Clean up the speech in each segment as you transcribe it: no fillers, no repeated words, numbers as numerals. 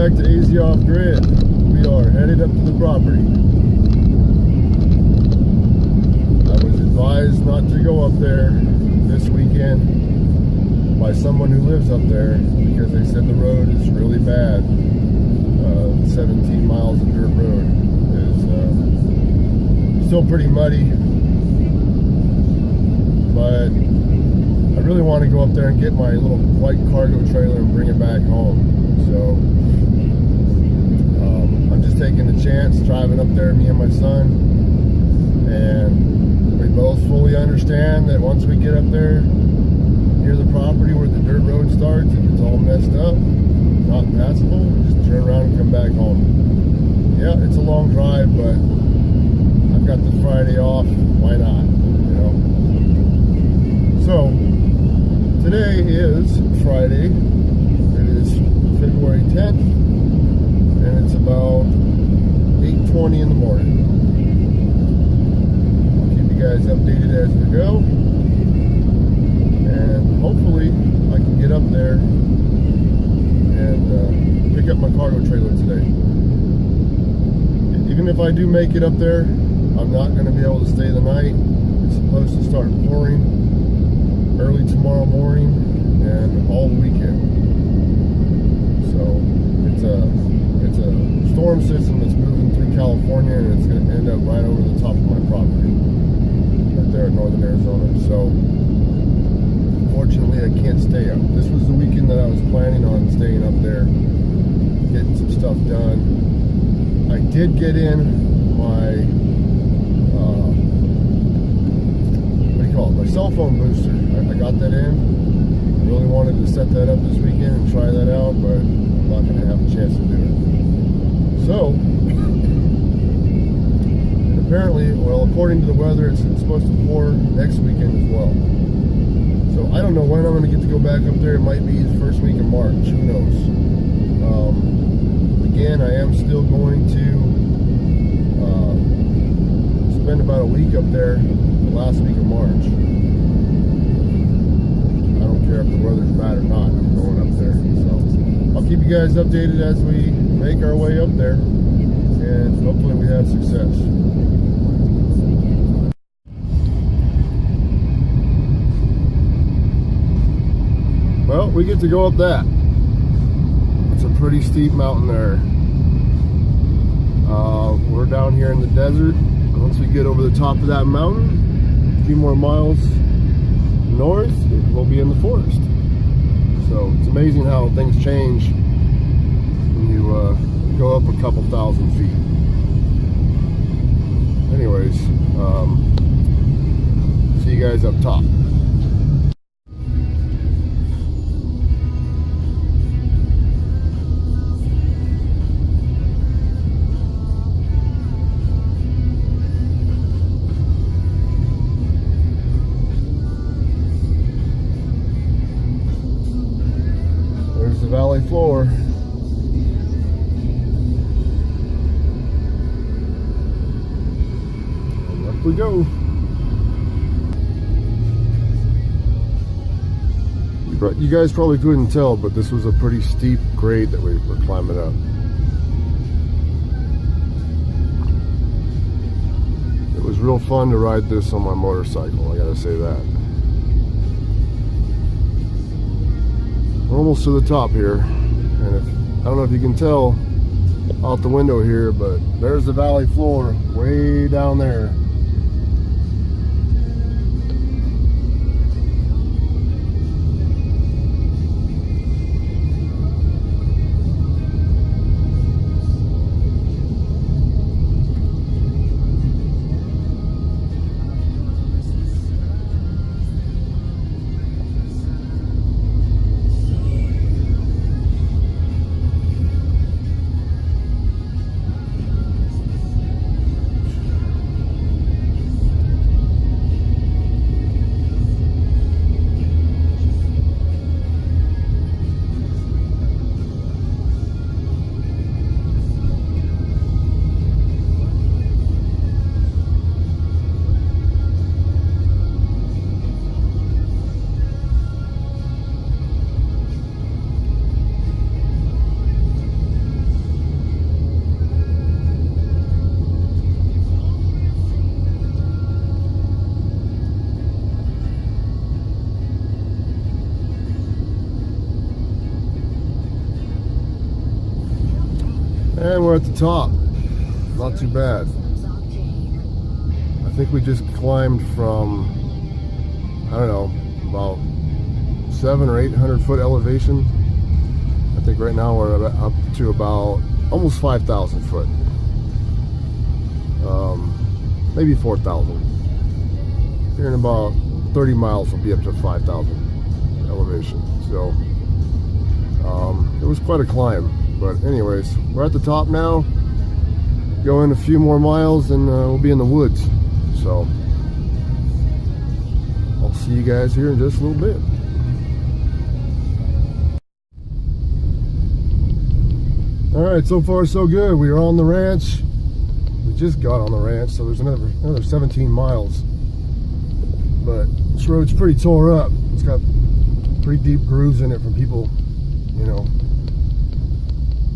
back to AZ Off Grid. We are headed up to the property. I was advised not to go up there this weekend by someone who lives up there because they said the road is really bad. 17 miles of dirt road is still pretty muddy, but I really want to go up there and get my little white cargo trailer and bring it back home. So I'm just taking the chance, driving up there, me and my son, and we both fully understand that once we get up there near the property where the dirt road starts, if it's all messed up, not passable, just turn around and come back home. Yeah, it's a long drive, but I've got the Friday off, why not, you know? So today is Friday. It is February 10th, and it's about 8:20 in the morning. I'll keep you guys updated as we go, and hopefully I can get up there and pick up my cargo trailer today. Even if I do make it up there, I'm not going to be able to stay the night. It's supposed to start pouring early tomorrow morning and all weekend. So it's a storm system that's moving through California, and it's going to end up right over the top of my property right there in northern Arizona. So unfortunately I can't stay up. This was the weekend that I was planning on staying up there, getting some stuff done. I did get in my my cell phone booster. I got that in. I really wanted to set that up this weekend and try that out, but I'm not going to have a chance to do it. So, and apparently, well, according to the weather, it's supposed to pour next weekend as well. So I don't know when I'm going to get to go back up there. It might be the first week of March. Who knows? Again, I am still going to spend about a week up there the last week of March. I don't care if the weather's bad or not, I'm going up there. So I'll keep you guys updated as we make our way up there, and hopefully we have success. Well, we get to go up that. It's a pretty steep mountain there. We're down here in the desert. Once we get over the top of that mountain, a few more miles north, we'll be in the forest. So it's amazing how things change when you go up a couple thousand feet. Anyways, see you guys up top. The valley floor. And up we go. You guys probably couldn't tell, but this was a pretty steep grade that we were climbing up. It was real fun to ride this on my motorcycle, I gotta say that. We're almost to the top here, and I don't know if you can tell out the window here, but there's the valley floor way down there. And we're at the top. Not too bad. I think we just climbed from, I don't know, about 700 or 800 foot elevation. I think right now we're up to about almost 5,000 foot. Maybe 4,000. Here in about 30 miles we'll be up to 5,000 elevation. So it was quite a climb. But anyways, we're at the top now. Going a few more miles and we'll be in the woods. So I'll see you guys here in just a little bit. Alright, so far so good. We are on the ranch. We just got on the ranch, so there's another 17 miles. But this road's pretty tore up. It's got pretty deep grooves in it from people, you know,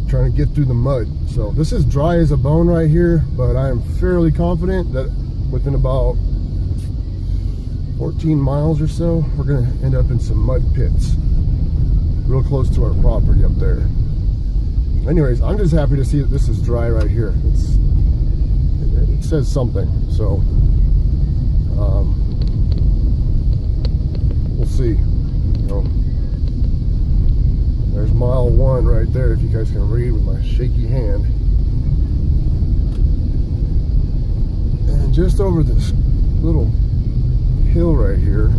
trying to get through the mud. So this is dry as a bone right here, but I am fairly confident that within about 14 miles or so, we're gonna end up in some mud pits real close to our property up there. Anyways, I'm just happy to see that this is dry right here. It says something, so we'll see. You know, there's mile 1 right there, if you guys can read with my shaky hand. And just over this little hill right here,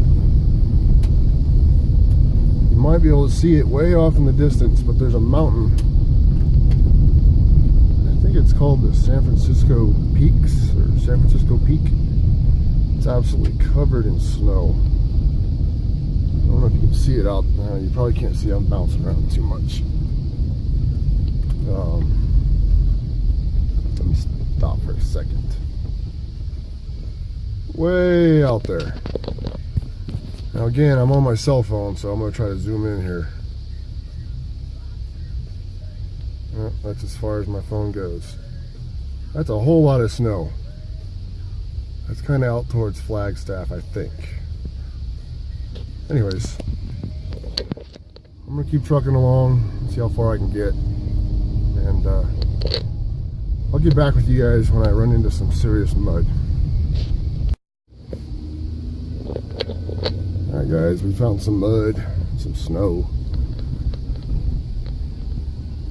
you might be able to see it way off in the distance, but there's a mountain. I think it's called the San Francisco Peaks, or San Francisco Peak. It's absolutely covered in snow. I don't know if you can see it out there. You probably can't see. I'm bouncing around too much. Let me stop for a second. Way out there. Now again, I'm on my cell phone, so I'm going to try to zoom in here. That's as far as my phone goes. That's a whole lot of snow. That's kind of out towards Flagstaff, I think. Anyways, I'm gonna keep trucking along, see how far I can get, and I'll get back with you guys when I run into some serious mud. Alright guys, we found some mud, some snow.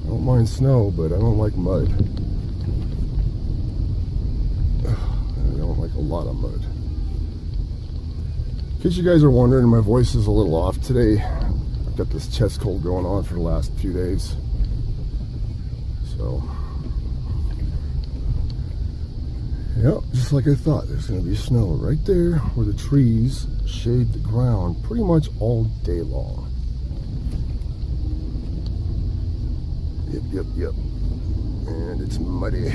I don't mind snow, but I don't like mud. I don't like a lot of mud. In case you guys are wondering, my voice is a little off today. I've got this chest cold going on for the last few days. So, yep, just like I thought, there's going to be snow right there where the trees shade the ground pretty much all day long. Yep. And it's muddy.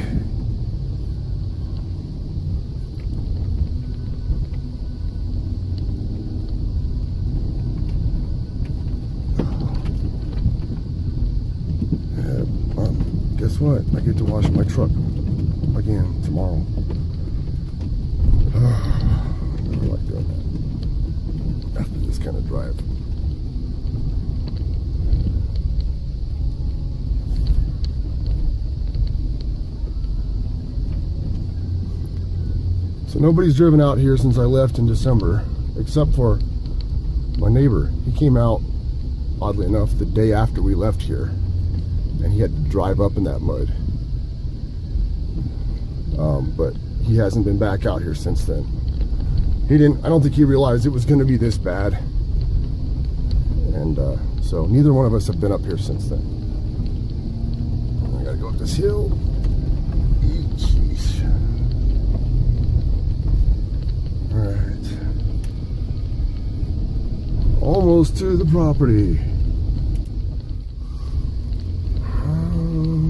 Guess what? I get to wash my truck again tomorrow. I never like doing that after this kind of drive. So nobody's driven out here since I left in December, except for my neighbor. He came out, oddly enough, the day after we left here. And he had to drive up in that mud. But he hasn't been back out here since then. I don't think he realized it was going to be this bad. And so neither one of us have been up here since then. I gotta go up this hill. Jeez. Alright. Almost to the property.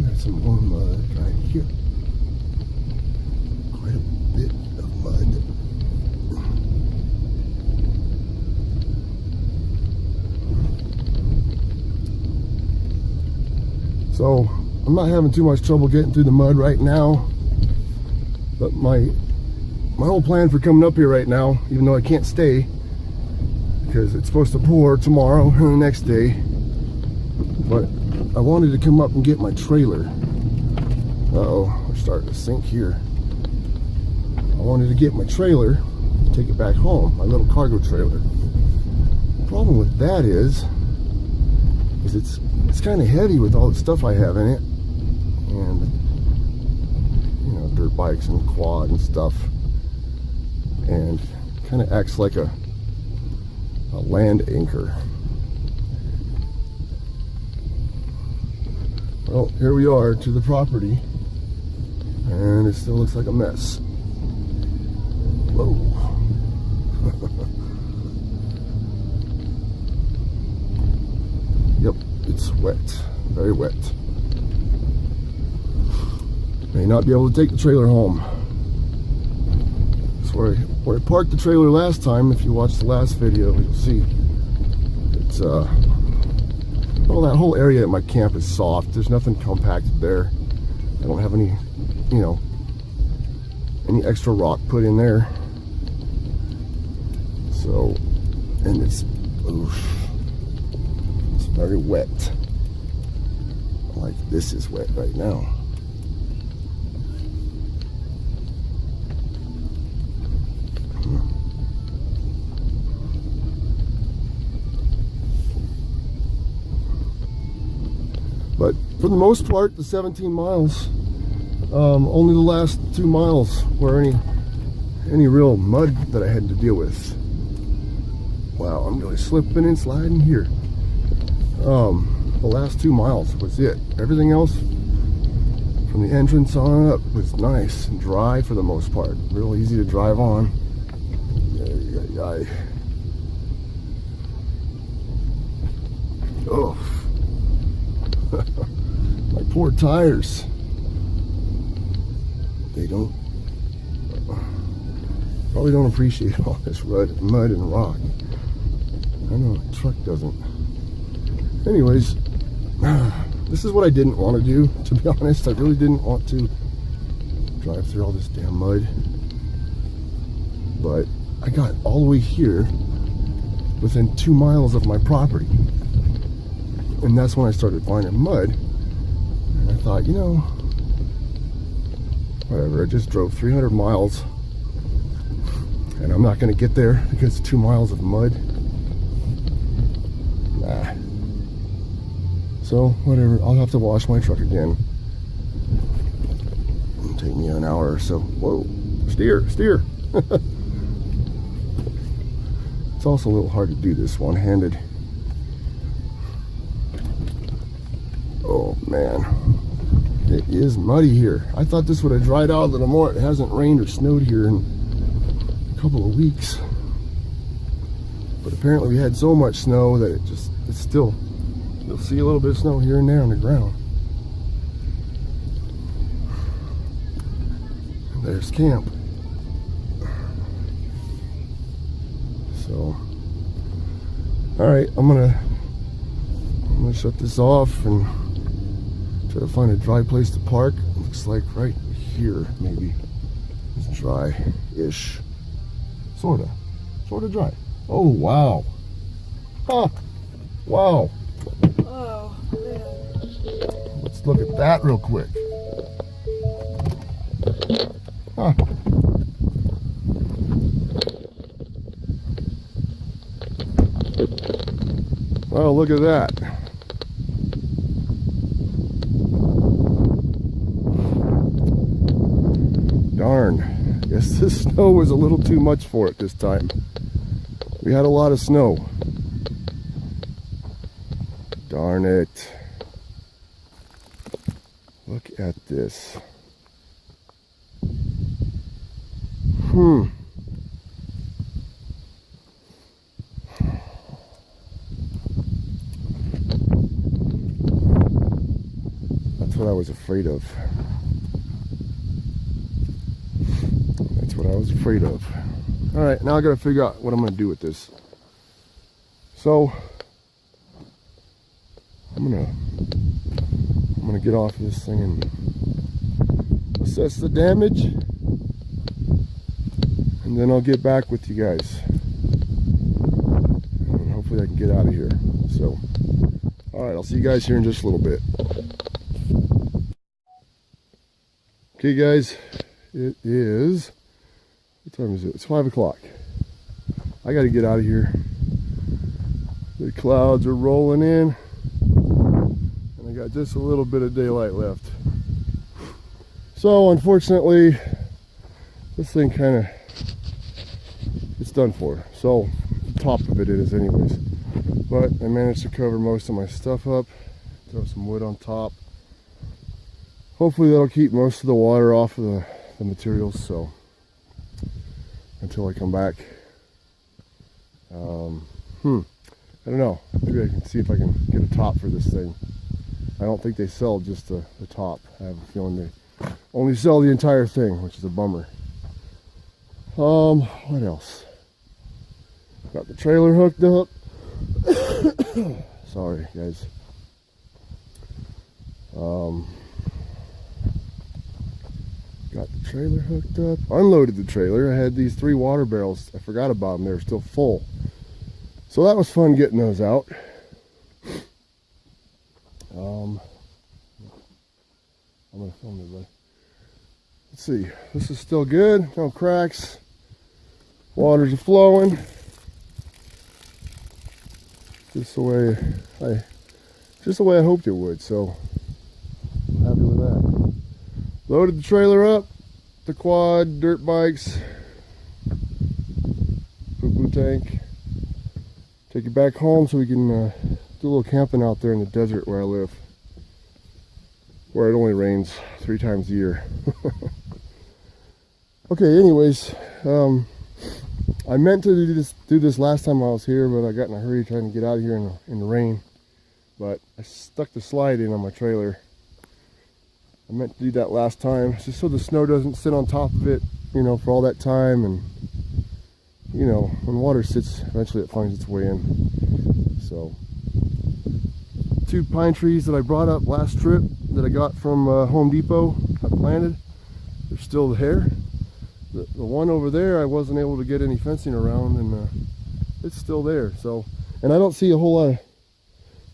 Got some more mud right here. Quite a bit of mud. So I'm not having too much trouble getting through the mud right now. But my whole plan for coming up here right now, even though I can't stay, because it's supposed to pour tomorrow and the next day, but I wanted to come up and get my trailer Uh-oh, we're starting to sink here. I wanted to get my trailer, take it back home, my little cargo trailer. The problem with that is it's kind of heavy with all the stuff I have in it. And, you know, dirt bikes and quad and stuff. And kind of acts like a land anchor. Well, here we are to the property, and it still looks like a mess. Whoa. Yep, it's wet, very wet. May not be able to take the trailer home. That's where I parked the trailer last time. If you watched the last video, you'll see it's well, that whole area at my camp is soft. There's nothing compacted there. I don't have any, you know, any extra rock put in there. So, and it's very wet. Like this is wet right now. But for the most part, the 17 miles, only the last 2 miles were any real mud that I had to deal with. Wow, I'm really slipping and sliding here. The last 2 miles was it. Everything else from the entrance on up was nice and dry for the most part. Real easy to drive on. Oh. My poor tires. They probably don't appreciate all this mud and rock. I know the truck doesn't. Anyways, this is what I didn't want to do, to be honest. I really didn't want to drive through all this damn mud. But I got all the way here within 2 miles of my property. And that's when I started finding mud. And I thought, you know, whatever, I just drove 300 miles. And I'm not going to get there because 2 miles of mud. Nah. So, whatever, I'll have to wash my truck again. It'll take me an hour or so. Whoa, steer. It's also a little hard to do this one-handed. Oh man, it is muddy here. I thought this would have dried out a little more. It hasn't rained or snowed here in a couple of weeks. But apparently we had so much snow that it's still, you'll see a little bit of snow here and there on the ground. And there's camp. So, all right, I'm gonna shut this off and try to find a dry place to park. Looks like right here, maybe. It's dry-ish. Sorta dry. Oh, wow. Huh. Wow. Oh, man. Let's look at that real quick. Huh. Well, look at that. Darn. Guess this snow was a little too much for it this time. We had a lot of snow. Darn it. Look at this. That's what I was afraid of. That's what I was afraid of. All right, now I gotta figure out what I'm gonna do with this. So I'm gonna get off this thing and assess the damage, and then I'll get back with you guys. And hopefully I can get out of here. So, all right, I'll see you guys here in just a little bit. Okay, guys, it is, what time is it? It's 5 o'clock. I got to get out of here. The clouds are rolling in, and I got just a little bit of daylight left. So, unfortunately, this thing kind of, it's done for. So, the top of it is anyways. But I managed to cover most of my stuff up, throw some wood on top. Hopefully that'll keep most of the water off of the materials, so until I come back. I don't know. Maybe I can see if I can get a top for this thing. I don't think they sell just the top. I have a feeling they only sell the entire thing, which is a bummer. What else? Got the trailer hooked up. Sorry, guys. Got the trailer hooked up. Unloaded the trailer. I had these 3 water barrels. I forgot about them. They were still full. So that was fun getting those out. I'm going to film everybody. Let's see. This is still good. No cracks. Waters are flowing. Just the way I hoped it would. So I'm happy with that. Loaded the trailer up, the quad, dirt bikes, poo-poo tank. Take it back home so we can do a little camping out there in the desert where I live, where it only rains 3 times a year. Okay, anyways, I meant to do this last time I was here, but I got in a hurry trying to get out of here in the rain. But I stuck the slide in on my trailer. I meant to do that last time, just so the snow doesn't sit on top of it, you know, for all that time. And, you know, when water sits, eventually it finds its way in. So, 2 pine trees that I brought up last trip that I got from Home Depot, I planted. They're still there. The one over there, I wasn't able to get any fencing around, and it's still there. So, and I don't see a whole lot of,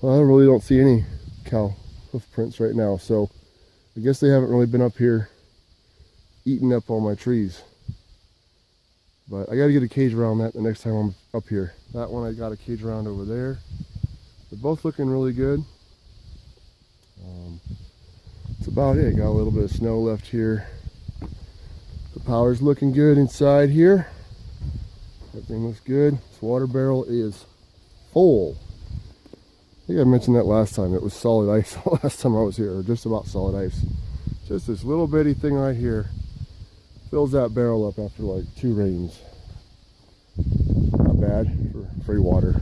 well, I really don't see any cow hoof prints right now. So, I guess they haven't really been up here eating up all my trees. But I got to get a cage around that the next time I'm up here. That one I got a cage around over there. They're both looking really good. That's about it. Got a little bit of snow left here. The power's looking good inside here. Everything looks good. This water barrel is full. I think I mentioned that last time. It was solid ice last time I was here, or just about solid ice. Just this little bitty thing right here fills that barrel up after like 2 rains. Not bad for free water.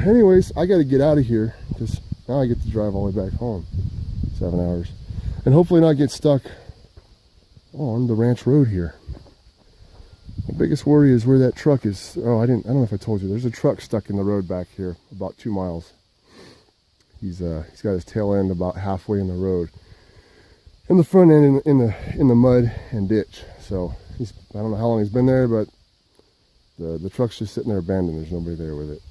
Anyways, I got to get out of here because now I get to drive all the way back home. 7 hours. And hopefully not get stuck on the ranch road here. The biggest worry is where that truck is. Oh, I don't know if I told you. There's a truck stuck in the road back here, about 2 miles. He's got his tail end about halfway in the road, and the front end in the mud and ditch. So I don't know how long he's been there, but the truck's just sitting there abandoned. There's nobody there with it.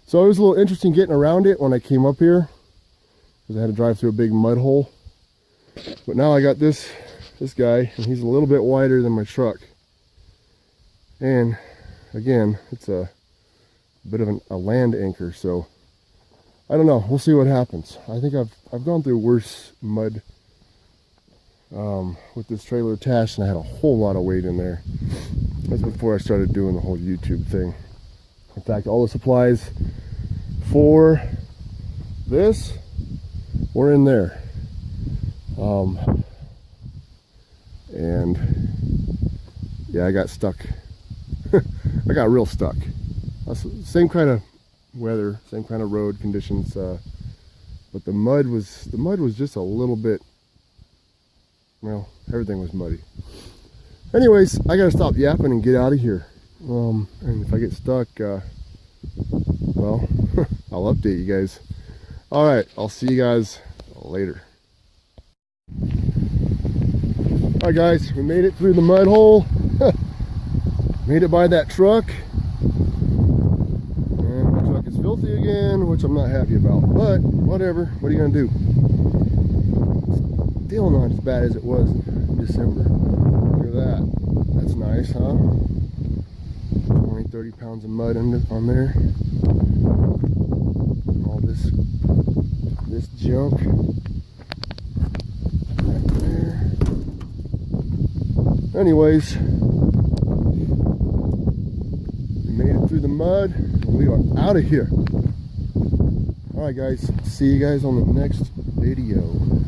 So it was a little interesting getting around it when I came up here, because I had to drive through a big mud hole. But now I got this guy, and he's a little bit wider than my truck. And again, it's a bit of a land anchor, so I don't know. We'll see what happens. I think I've gone through worse mud with this trailer attached, and I had a whole lot of weight in there. That's before I started doing the whole YouTube thing. In fact, all the supplies for this were in there. And yeah, I got stuck. I got real stuck. Same kind of weather, same kind of road conditions, but the mud was just a little bit, well, everything was muddy. Anyways, I gotta stop yapping and get out of here. And if I get stuck, well, I'll update you guys. All right, I'll see you guys later. All right, guys, we made it through the mud hole. Made it by that truck. And my truck is filthy again, which I'm not happy about. But whatever. What are you gonna do? still not as bad as it was in December. Look at that. That's nice, huh? 20, 30 pounds of mud on there. All this junk right there. Anyways, we made it through the mud. We are out of here. Alright guys, see you guys on the next video.